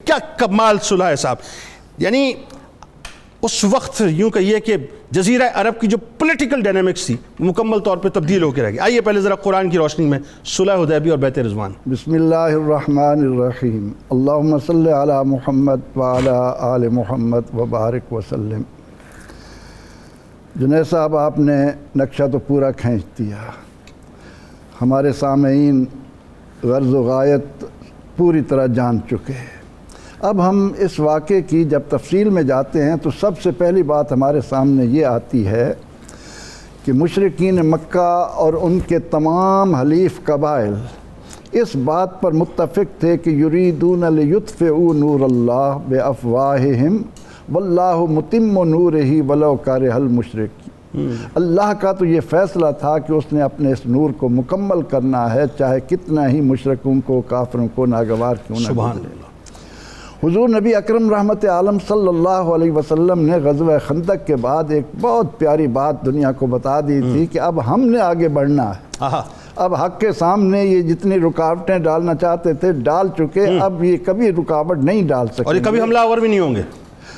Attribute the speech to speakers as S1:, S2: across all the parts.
S1: کیا کمال صلح ہے صاحب. یعنی اس وقت یوں کہیے کہ جزیرہ عرب کی جو پولیٹیکل ڈائنامکس تھی مکمل طور پہ تبدیل ہو کے رہ گئی. آئیے پہلے ذرا قرآن کی روشنی میں صلح حدیبیہ اور بیعت رضوان.
S2: بسم اللہ الرحمن الرحیم. اللہم صلی علی محمد وعلی آل محمد وبارک وسلم. جنید صاحب آپ نے نقشہ تو پورا کھینچ دیا. ہمارے سامعین غرض و غایت پوری طرح جان چکے ہیں. اب ہم اس واقعے کی جب تفصیل میں جاتے ہیں تو سب سے پہلی بات ہمارے سامنے یہ آتی ہے کہ مشرکین مکہ اور ان کے تمام حلیف قبائل اس بات پر متفق تھے کہ یریدون لیطفئوا نور اللہ بافواہہم واللہ متم نورہ ولو کرہ المشرکون. اللہ کا تو یہ فیصلہ تھا کہ اس نے اپنے اس نور کو مکمل کرنا ہے چاہے کتنا ہی مشرکوں کو کافروں کو ناگوار کیوں نہ گزرے. حضور نبی اکرم رحمت عالم صلی اللہ علیہ وسلم نے غزوہ خندق کے بعد ایک بہت پیاری بات دنیا کو بتا دی تھی کہ اب ہم نے آگے بڑھنا ہے. اب حق کے سامنے یہ جتنی رکاوٹیں ڈالنا چاہتے تھے ڈال چکے, اب یہ کبھی رکاوٹ نہیں ڈال سکتے
S1: اور یہ کبھی حملہ آور بھی نہیں ہوں گے.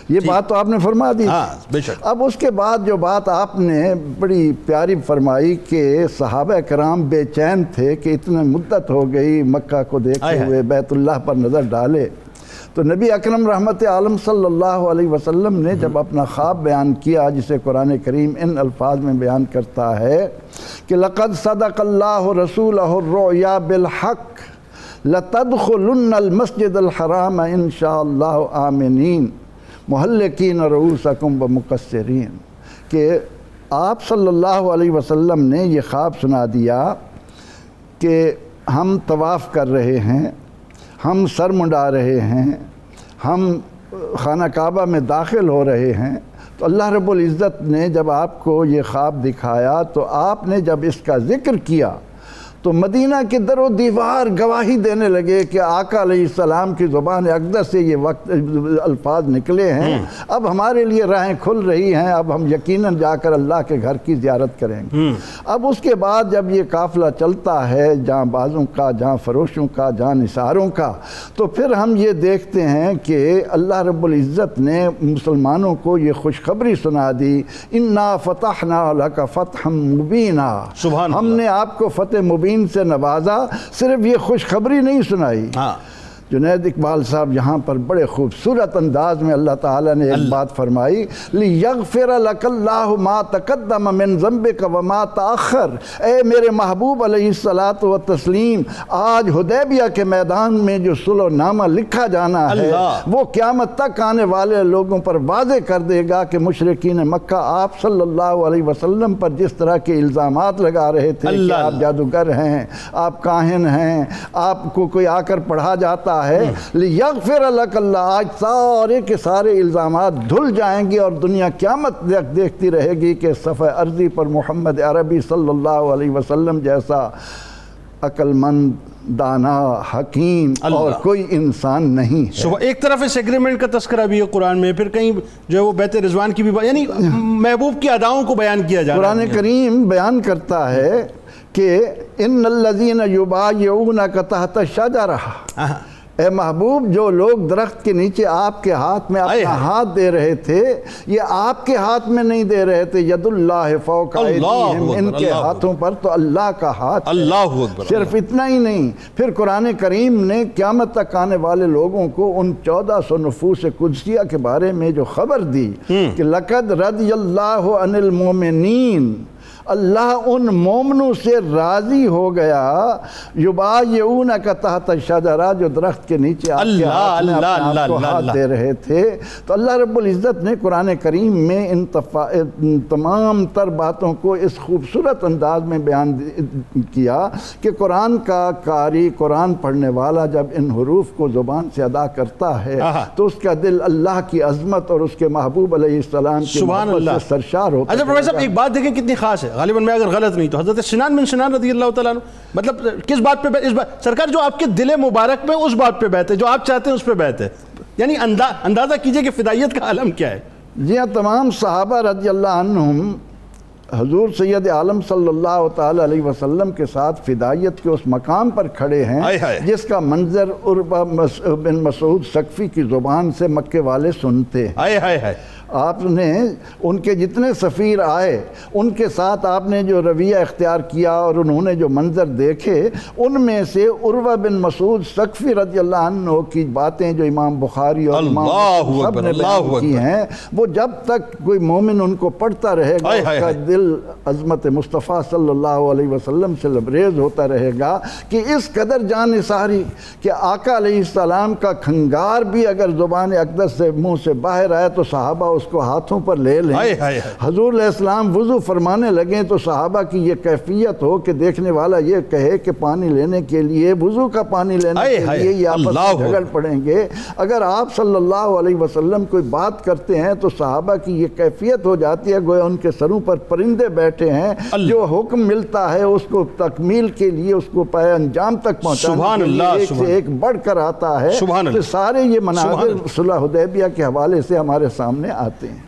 S2: یہ بات تو آپ نے فرما دی.
S1: بے شک.
S2: اب اس کے بعد جو بات آپ نے بڑی پیاری فرمائی کہ صحابہ کرام بے چین تھے کہ اتنے مدت ہو گئی مکہ کو دیکھتے ہوئے بیت اللہ پر نظر ڈالے, تو نبی اکرم رحمت عالم صلی اللہ علیہ وسلم نے جب اپنا خواب بیان کیا جسے قرآن کریم ان الفاظ میں بیان کرتا ہے کہ لقد صدق اللہ رسولہ الرؤیا بالحق لتدخلن المسجد الحرام انشاءاللہ آمنین محلقین رؤوسکم ومقصرین, کہ آپ صلی اللہ علیہ وسلم نے یہ خواب سنا دیا کہ ہم طواف کر رہے ہیں, ہم سر منڈا رہے ہیں, ہم خانہ کعبہ میں داخل ہو رہے ہیں. تو اللہ رب العزت نے جب آپ کو یہ خواب دکھایا تو آپ نے جب اس کا ذکر کیا تو مدینہ کے در و دیوار گواہی دینے لگے کہ آقا علیہ السلام کی زبان اقدس سے یہ وقت الفاظ نکلے ہیں, اب ہمارے لیے راہیں کھل رہی ہیں, اب ہم یقیناً جا کر اللہ کے گھر کی زیارت کریں گے. اب اس کے بعد جب یہ قافلہ چلتا ہے جہاں بازوں کا, جہاں فروشوں کا, جہاں نثاروں کا, تو پھر ہم یہ دیکھتے ہیں کہ اللہ رب العزت نے مسلمانوں کو یہ خوشخبری سنا دی, انا فتحنا لک فتحا مبینا, ہم نے آپ کو فتح مبین سے نوازا. صرف یہ خوشخبری نہیں سنائی. جنید اقبال صاحب یہاں پر بڑے خوبصورت انداز میں اللہ تعالیٰ نے ایک بات فرمائی, لِيَغْفِرَ لَكَ اللَّهُ مَا تَقَدَّمَ مِن ذَنبِكَ وَمَا تَأَخَّرَ. اے میرے محبوب علیہ الصلاۃ والتسلیم, آج حدیبیہ کے میدان میں جو صلح نامہ لکھا جانا ہے وہ قیامت تک آنے والے لوگوں پر واضح کر دے گا کہ مشرکین مکہ آپ صلی اللہ علیہ وسلم پر جس طرح کے الزامات لگا رہے تھے کہ آپ جادوگر ہیں, آپ کاہن ہیں, آپ کو کوئی آ کر پڑھا جاتا ہے, لیغفر لک اللہ, آج سارے کے سارے الزامات دھل جائیں گے اور دنیا قیامت دیکھتی رہے گی کہ صفحہ ارضی پر محمد عربی صلی اللہ علیہ وسلم جیسا عقل مند, دانا, حکیم اور کوئی انسان نہیں ہے.
S1: ایک طرف اس ایگریمنٹ کا تذکرہ بھی ہے قرآن میں, پھر کہیں جو ہے وہ بیعت رضوان کی بھی یعنی محبوب کی اداؤں کو بیان کیا جا رہا ہے.
S2: قرآن کریم بیان کرتا ہے کہ ان الذین یبایعونک تحت الشجرہ, اے محبوب جو لوگ درخت کے نیچے آپ کے ہاتھ میں اپنا ہاتھ دے رہے تھے, یہ آپ کے ہاتھ میں نہیں دے رہے تھے, ید اللہ فوق ایدیہم, ان کے ہاتھوں پر تو اللہ کا ہاتھ. اللہ اکبر. صرف اتنا ہی نہیں, پھر قرآن کریم نے قیامت تک آنے والے لوگوں کو ان 1400 نفوس قدسیہ کے بارے میں جو خبر دی کہ لقد رضی اللہ عن المؤمنین, اللہ ان مومنوں سے راضی ہو گیا, یبایعونک تحت الشجرہ, جو درخت کے نیچے آپ کے ہاتھ میں اپنا آپ کو ہاتھ دے رہے تھے. تو اللہ رب العزت نے قرآن کریم میں ان تمام تر باتوں کو اس خوبصورت انداز میں بیان کیا کہ قرآن کا قاری, قرآن پڑھنے والا جب ان حروف کو زبان سے ادا کرتا ہے تو اس کا دل اللہ کی عظمت اور اس کے محبوب علیہ السلام کی محبت سے سرشار ہوتا ہے.
S1: اچھا پروفیسر صاحب ایک بات دیکھیں کتنی خاص ہے, غالباً میں اگر غلط نہیں تو حضرت سنان بن سنان رضی اللہ تعالیٰ عنہ, مطلب کس بات پہ, اس بات سرکار جو آپ کے دل مبارک میں اس بات پہ بیعت ہے, جو آپ چاہتے ہیں اس پہ بیعت ہے, یعنی اندازہ کیجئے کہ فدائیت کا عالم کیا ہے.
S2: جی ہاں, تمام صحابہ رضی اللہ عنہم حضور سید عالم صلی اللہ تعالی علیہ وسلم کے ساتھ فدائیت کے اس مقام پر کھڑے ہیں جس کا منظر عروہ بن مسعود ثقفی کی زبان سے مکے والے سنتے ہیں۔ آپ نے ان کے جتنے سفیر آئے ان کے ساتھ آپ نے جو رویہ اختیار کیا اور انہوں نے جو منظر دیکھے، ان میں سے عروہ بن مسعود ثقفی رضی اللہ عنہ کی باتیں جو امام بخاری اور امام سب نے بیان کی ہیں، وہ جب تک کوئی مومن ان کو پڑھتا رہے گا اس کا دل عظمت مصطفیٰ صلی اللہ علیہ وسلم سے لبریز ہوتا رہے گا کہ اس قدر جان نثاری کہ آقا علیہ السلام کا کھنگار بھی اگر زبان اقدس سے منہ سے باہر آئے تو صحابہ اس کو ہاتھوں پر لے لیں۔ حضور علیہ السلام وضو فرمانے لگیں تو صحابہ کی یہ کیفیت ہو کہ دیکھنے والا یہ کہے کہ پانی لینے کے لیے، وضو کا پانی لینے کے لیے یہ آپس میں جھگڑ پڑیں گے۔ اگر آپ صلی اللہ علیہ وسلم کوئی بات کرتے ہیں تو صحابہ کی یہ کیفیت ہو جاتی ہے گویا ان کے سروں پر پرندے بیٹھے ہیں، جو حکم ملتا ہے اس کو تکمیل کے لیے، اس کو پائے انجام تک پہنچانے کے لیے ایک سے ایک بڑھ کر آتا ہے۔ تو سارے یہ مناظر صلح حدیبیہ کے حوالے سے ہمارے سامنے آتے ہیں۔